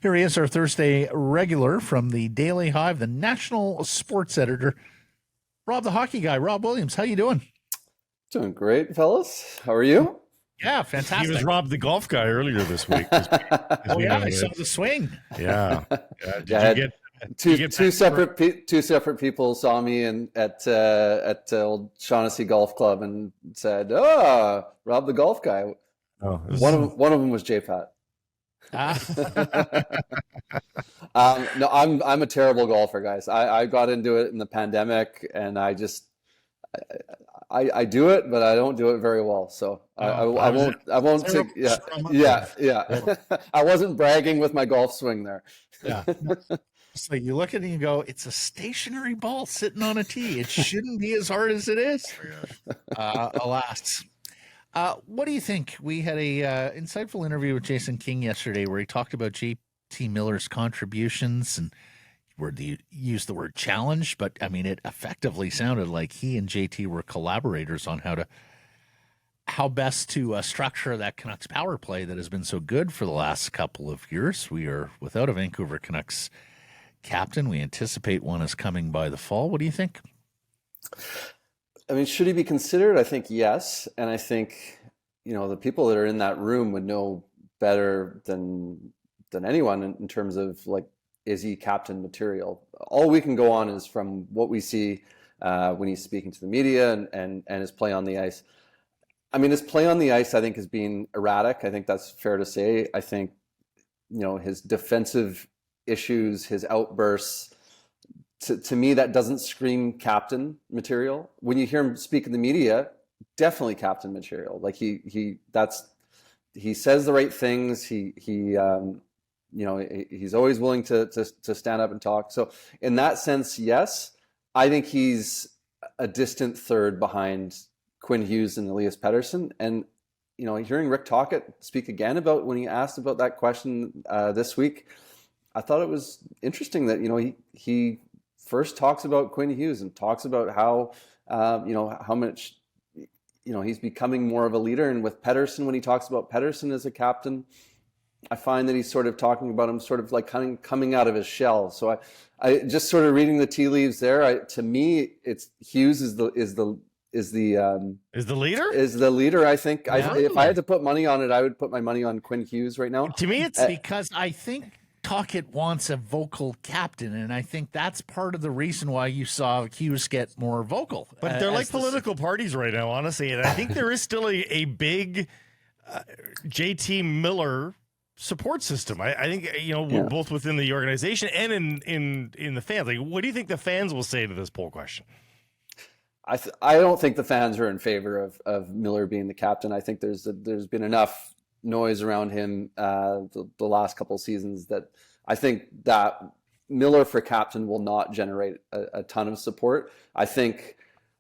Here he is, our Thursday regular from the Daily Hive, the national sports editor, Rob the hockey guy. Rob Williams, how you doing? Doing great, fellas. How are you? Yeah, fantastic. He was Rob the golf guy earlier this week. Oh yeah, I saw the swing. Yeah. Did you get two separate people saw me at Old Shaughnessy Golf Club and said, "Oh, Rob the golf guy." Oh, One of them was J-Pat. No, I'm a terrible golfer, guys. I got into it in the pandemic, and I do it, but I don't do it very well. So I won't take. Yeah. I wasn't bragging with my golf swing there. Yeah. So you look at it and you go, it's a stationary ball sitting on a tee. It shouldn't be as hard as it is. Alas. What do you think? We had a insightful interview with Jason King yesterday where he talked about JT Miller's contributions, and he used the word challenge, but I mean, it effectively sounded like he and JT were collaborators on how best to structure that Canucks power play that has been so good for the last couple of years. We are without a Vancouver Canucks captain. We anticipate one is coming by the fall. What do you think? I mean, should he be considered? I think yes. And I think, the people that are in that room would know better than anyone in terms of, like, is he captain material? All we can go on is from what we see when he's speaking to the media and his play on the ice. I mean, his play on the ice, I think, is being erratic. I think that's fair to say. I think, his defensive issues, his outbursts, to me, that doesn't scream captain material. When you hear him speak in the media, definitely captain material. Like he says the right things. He's always willing to stand up and talk. So in that sense, yes, I think he's a distant third behind Quinn Hughes and Elias Pettersson. And hearing Rick Tocchet speak again about when he asked about that question this week, I thought it was interesting that he first talks about Quinn Hughes and talks about how how much he's becoming more of a leader. And with Pettersson, when he talks about Pettersson as a captain, I find that he's sort of talking about him sort of like coming out of his shell. So I just sort of reading the tea leaves there. To me, it's Hughes is the leader. Is the leader. I think if I had to put money on it, I would put my money on Quinn Hughes right now. To me, it's because I think Tocchet wants a vocal captain, and I think that's part of the reason why you saw Hughes get more vocal. But they're like political parties right now, honestly, and I think there is still a big JT Miller support system. I think both within the organization and in the fans. Like, what do you think the fans will say to this poll question? I don't think the fans are in favor of Miller being the captain. I think there's been enough noise around him the last couple of seasons that I think that Miller for captain will not generate a ton of support. I think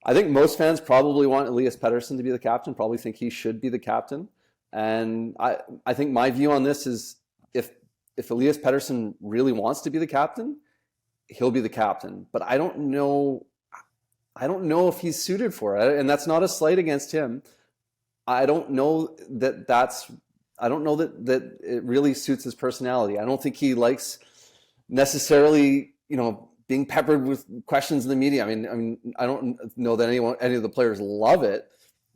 most fans probably want Elias Pettersson to be the captain, probably think he should be the captain. And I think my view on this is if Elias Pettersson really wants to be the captain, he'll be the captain. But I don't know if he's suited for it. And that's not a slight against him. I don't know that it really suits his personality. I don't think he likes necessarily, being peppered with questions in the media. I mean, I don't know that any of the players love it,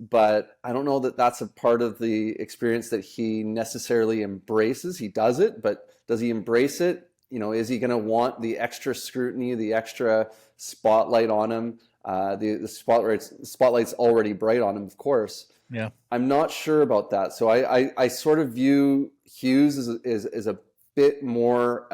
but I don't know that that's a part of the experience that he necessarily embraces. He does it, but does he embrace it? Is he going to want the extra scrutiny, the extra spotlight on him? The spotlight's already bright on him, of course. Yeah, I'm not sure about that. So I sort of view Hughes as a bit more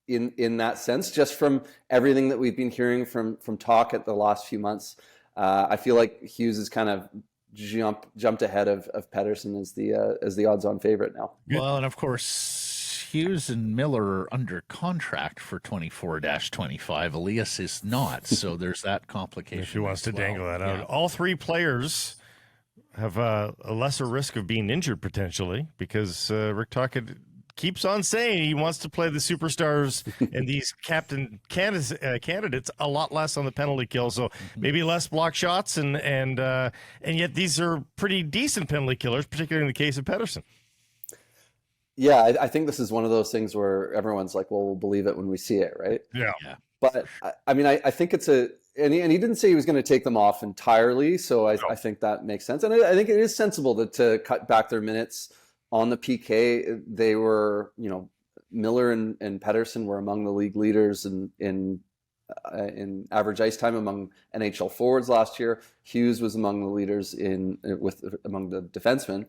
in that sense, just from everything that we've been hearing from Tocchet the last few months. I feel like Hughes has kind of jumped ahead of Pettersson as the odds-on favorite now. Well, and of course, Hughes and Miller are under contract for 24-25. Elias is not, so there's that complication. If he wants to dangle that out. All three players have a lesser risk of being injured potentially because Rick Tocchet keeps on saying he wants to play the superstars and these captain candidates a lot less on the penalty kill. So maybe less block shots, and yet these are pretty decent penalty killers, particularly in the case of Pettersson. Yeah, I think this is one of those things where everyone's like, well, we'll believe it when we see it, right? Yeah. But I mean, I think it's and he didn't say he was going to take them off entirely, so I think that makes sense. And I think it is sensible to cut back their minutes on the PK. They were, Miller and Pettersson were among the league leaders in average ice time among NHL forwards last year. Hughes was among the leaders among the defensemen.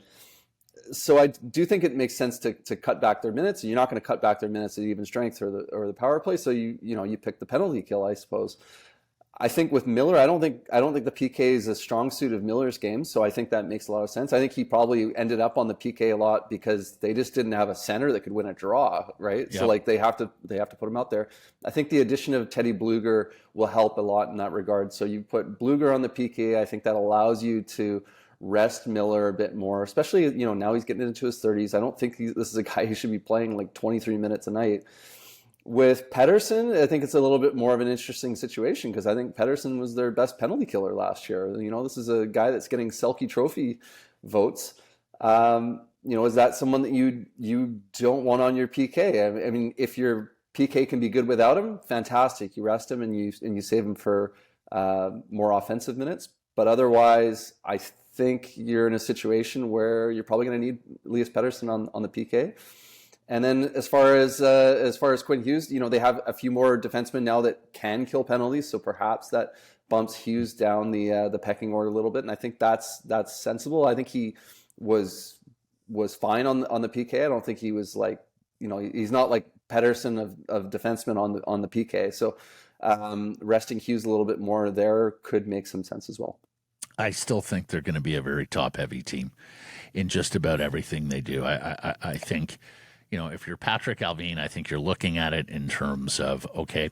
So I do think it makes sense to cut back their minutes. You're not going to cut back their minutes at even strength or the power play. So you pick the penalty kill, I suppose. I think with Miller, I don't think the PK is a strong suit of Miller's game. So I think that makes a lot of sense. I think he probably ended up on the PK a lot because they just didn't have a center that could win a draw, right? Yep. So like they have to put him out there. I think the addition of Teddy Blueger will help a lot in that regard. So you put Blueger on the PK. I think that allows you to rest Miller a bit more, especially, now he's getting into his 30s. I don't think this is a guy who should be playing like 23 minutes a night. With Pettersson, I think it's a little bit more of an interesting situation because I think Pettersson was their best penalty killer last year. This is a guy that's getting Selke Trophy votes. Is that someone that you don't want on your PK? I mean, if your PK can be good without him, fantastic. You rest him and you save him for more offensive minutes. But otherwise, I think you're in a situation where you're probably going to need Elias Pettersson on the PK. And then as far as Quinn Hughes, they have a few more defensemen now that can kill penalties, so perhaps that bumps Hughes down the pecking order a little bit, and I think that's sensible. I think he was fine on the PK. I don't think he was like, he's not like Pettersson of defensemen on the PK. So resting Hughes a little bit more there could make some sense as well. I still think they're going to be a very top-heavy team in just about everything they do. I think, if you're Patrick Allvin, I think you're looking at it in terms of, okay,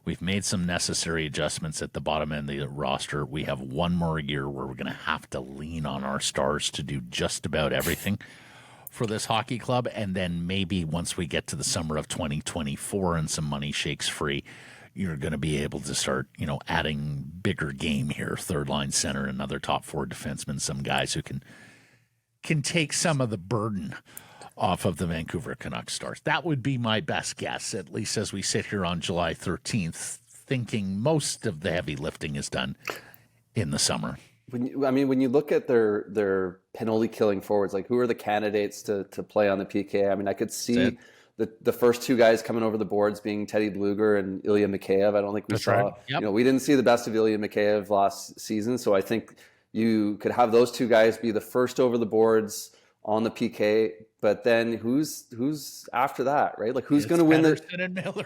we've made some necessary adjustments at the bottom end of the roster. We have one more year where we're going to have to lean on our stars to do just about everything for this hockey club. And then maybe once we get to the summer of 2024 and some money shakes free, you're going to be able to start, adding bigger game here, third line center, another top four defenseman, some guys who can take some of the burden off of the Vancouver Canucks stars. That would be my best guess, at least as we sit here on July 13th, thinking most of the heavy lifting is done in the summer. When you look at their penalty killing forwards, like who are the candidates to play on the PK? I mean, I could see the first two guys coming over the boards being Teddy Blueger and Ilya Mikheyev. I don't think we saw, right. Yep. We didn't see the best of Ilya Mikheyev last season. So I think you could have those two guys be the first over the boards on the PK, but then who's after that, right? Like who's going to win Pettersson and Miller,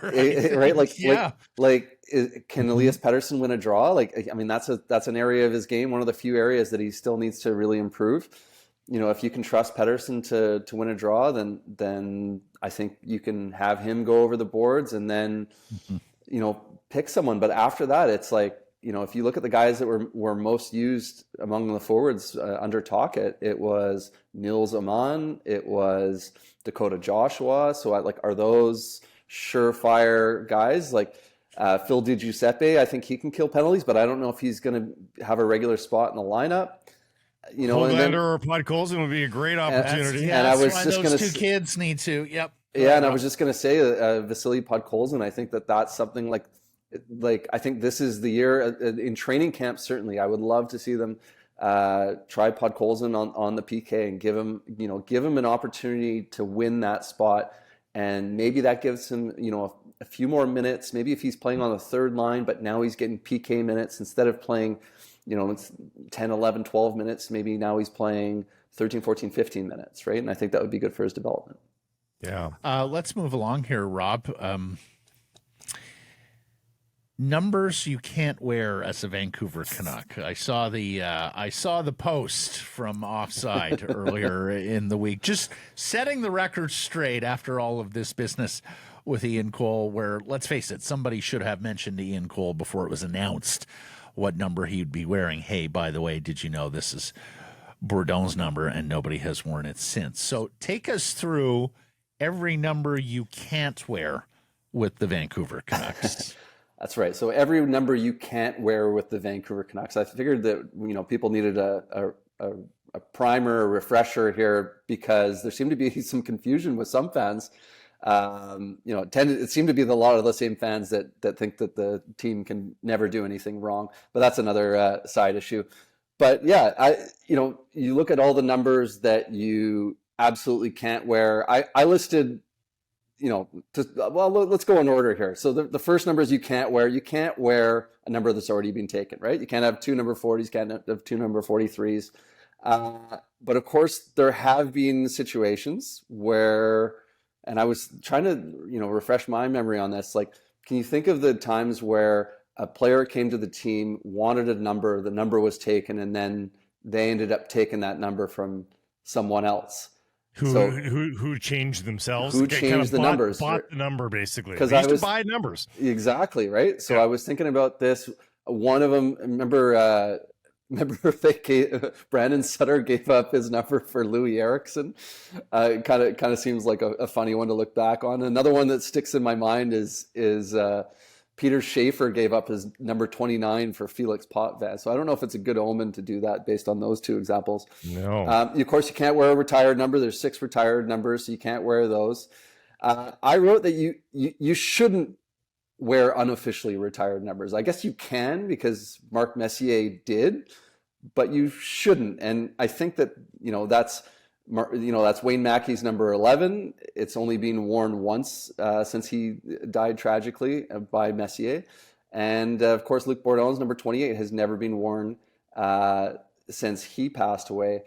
right? Like, can Elias Pettersson win a draw? Like, I mean, that's an area of his game, one of the few areas that he still needs to really improve. If you can trust Pettersson to win a draw, then I think you can have him go over the boards and then, pick someone. But after that, it's like, if you look at the guys that were most used among the forwards under Tocchet, it was Nils Aman, it was Dakota Joshua. So are those surefire guys? Like Phil Di Giuseppe, I think he can kill penalties, but I don't know if he's going to have a regular spot in the lineup. Hollander or Podkolzin would be a great opportunity. And I was just going to two kids need to. Yep. Yeah, and I was just going to say Vasily Podkolzin. I think that's something like I think this is the year in training camp. Certainly, I would love to see them try Podkolzin on the PK and give him an opportunity to win that spot, and maybe that gives him a few more minutes. Maybe if he's playing on the third line, but now he's getting PK minutes instead of playing, it's 10, 11, 12 minutes. Maybe now he's playing 13, 14, 15 minutes, right? And I think that would be good for his development. Yeah. Let's move along here, Rob. Numbers you can't wear as a Vancouver Canuck. I saw the post from Offside earlier in the week, just setting the record straight after all of this business with Ian Cole, where, let's face it, somebody should have mentioned Ian Cole before it was announced what number he'd be wearing. Hey, by the way, did you know this is Bourdon's number, and nobody has worn it since? So take us through every number you can't wear with the Vancouver Canucks. That's right. So every number you can't wear with the Vancouver Canucks. I figured that people needed a a primer, a refresher here, because there seemed to be some confusion with some fans. It seemed to be a lot of the same fans that think that the team can never do anything wrong, but that's another side issue. But yeah, you look at all the numbers that you absolutely can't wear. I listed, let's go in order here. So the first numbers you can't wear. You can't wear a number that's already been taken, right? You can't have 2 number 40s, can't have 2 number 43s. But of course, there have been situations where, and I was trying to, refresh my memory on this. Like, can you think of the times where a player came to the team, wanted a number, the number was taken, and then they ended up taking that number from someone else? Who changed themselves? Who changed the numbers? Bought the number, basically. Because I used to buy numbers. Exactly, right? So yeah. I was thinking about this. One of them, remember Brandon Sutter gave up his number for Louis Eriksson. Kind of seems like a funny one to look back on. Another one that sticks in my mind is Peter Schaefer gave up his number 29 for Felix Potvin. So I don't know if it's a good omen to do that based on those 2 examples. No. Of course, you can't wear a retired number. There's 6 retired numbers, so you can't wear those. I wrote that you shouldn't wear unofficially retired numbers. I guess you can, because Mark Messier did, but you shouldn't. And I think that that's Wayne Mackey's number 11. It's only been worn once since he died tragically by Messier. And of course, Luc Bourdon's number 28 has never been worn since he passed away.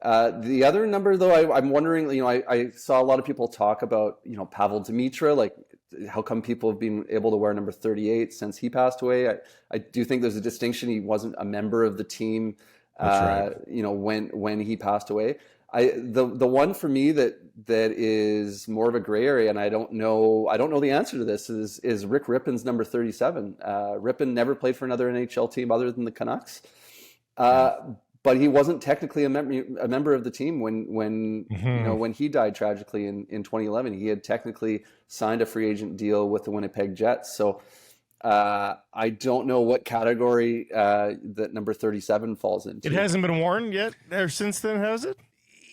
The other number, though, I'm wondering, I saw a lot of people talk about, Pavel Demitra, like, how come people have been able to wear number 38 since he passed away? I do think there's a distinction. He wasn't a member of the team, right. When he passed away. The one for me that is more of a gray area, and I don't know the answer to this, is Rick Rippen's number 37. Rippen never played for another NHL team other than the Canucks, but he wasn't technically a member of the team when he died tragically in 2011. He had technically signed a free agent deal with the Winnipeg Jets. So I don't know what category that number 37 falls into. It hasn't been worn yet or since then, has it?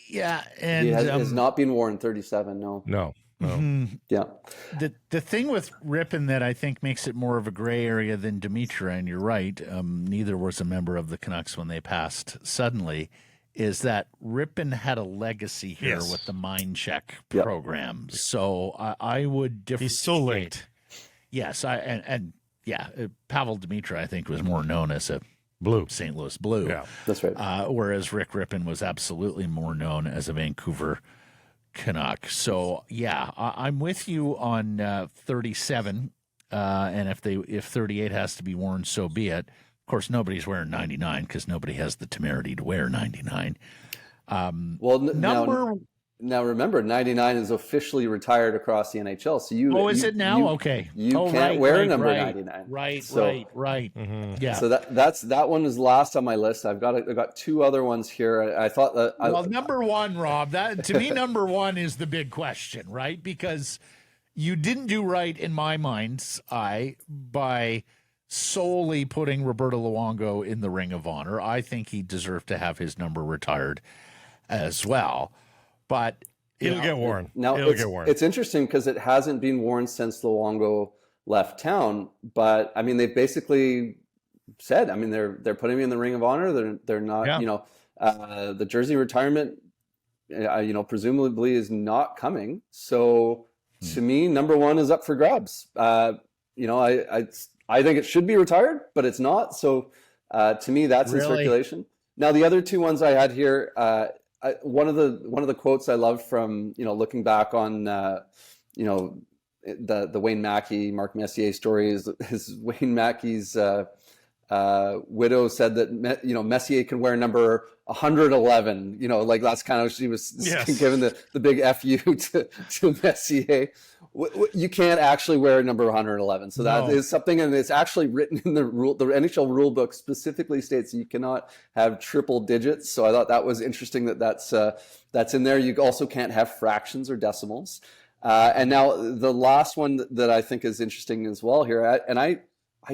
Yeah, and it has not been worn 37. No. Yeah. The thing with Rippen that I think makes it more of a gray area than Demitra, and you're right, neither was a member of the Canucks when they passed suddenly, is that Rippen had a legacy here with the Mind Check program. Yep. So I would differentiate. He's so linked. Yes, Pavel Demitra, I think, was more known as a Blue. St. Louis Blue. Yeah, that's right. Whereas Rick Rippen was absolutely more known as a Vancouver Canuck. So yeah, I'm with you on 37. And if 38 has to be worn, so be it. Of course, nobody's wearing 99 because nobody has the temerity to wear 99. Now remember, 99 is officially retired across the NHL. So is it now? Okay. You can't wear number 99. Right. Mm-hmm. Yeah. So that one is last on my list. I've got 2 other ones here. I thought that. Number 1, Rob. That to me, number 1 is the big question, right? Because you didn't do right in my mind's eye by solely putting Roberto Luongo in the Ring of Honor. I think he deserved to have his number retired as well. But it'll get worn. It's interesting because it hasn't been worn since Luongo left town. But I mean, they've basically said, I mean, they're putting me in the Ring of Honor. They're not, the jersey retirement, presumably is not coming. So to me, number 1 is up for grabs. I think it should be retired, but it's not. So to me, that's in circulation. Now, the other 2 ones I had here. One of the quotes I loved from looking back on the Wayne Mackey Mark Messier story is Wayne Mackey's widow said that Messier can wear number 111. Like that's kind of, she was giving the big FU to Messier. You can't actually wear number 111. So that is something, and it's actually written in the rule. The NHL rule book specifically states you cannot have triple digits. So I thought that was interesting that's in there. You also can't have fractions or decimals. And now the last one that I think is interesting as well here, and I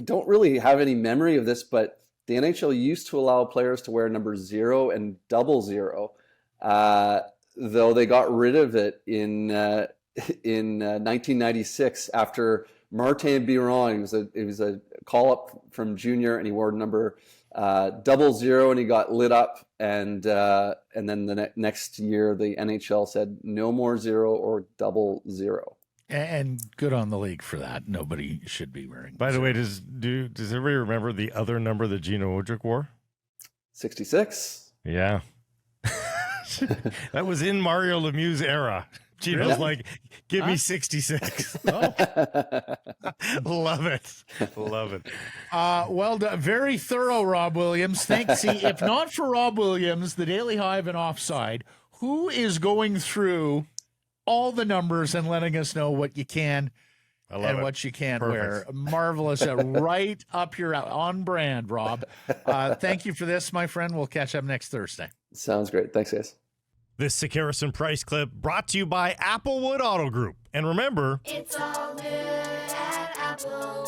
don't really have any memory of this, but the NHL used to allow players to wear number 0 and 00, though they got rid of it in 1996 after Martin Biron. It was a call up from junior, and he wore number 00, and he got lit up. And then the next year, the NHL said no more 0 or 00. And good on the league for that. Nobody should be wearing. By the way, does everybody remember the other number that Gino Udrich wore? 66. Yeah. That was in Mario Lemieux's era. Gino's like, give me 66. Oh. Love it. Love it. Well done. Very thorough, Rob Williams. Thanks. See, if not for Rob Williams, the Daily Hive and Offside, who is going through all the numbers and letting us know what you can and what you can't wear? Marvelous. Right up your on brand, Rob. Thank you for this, my friend. We'll catch up next Thursday. Sounds great. Thanks, guys. This Sekeres and Price clip brought to you by Applewood Auto Group. And remember, it's all good at Applewood.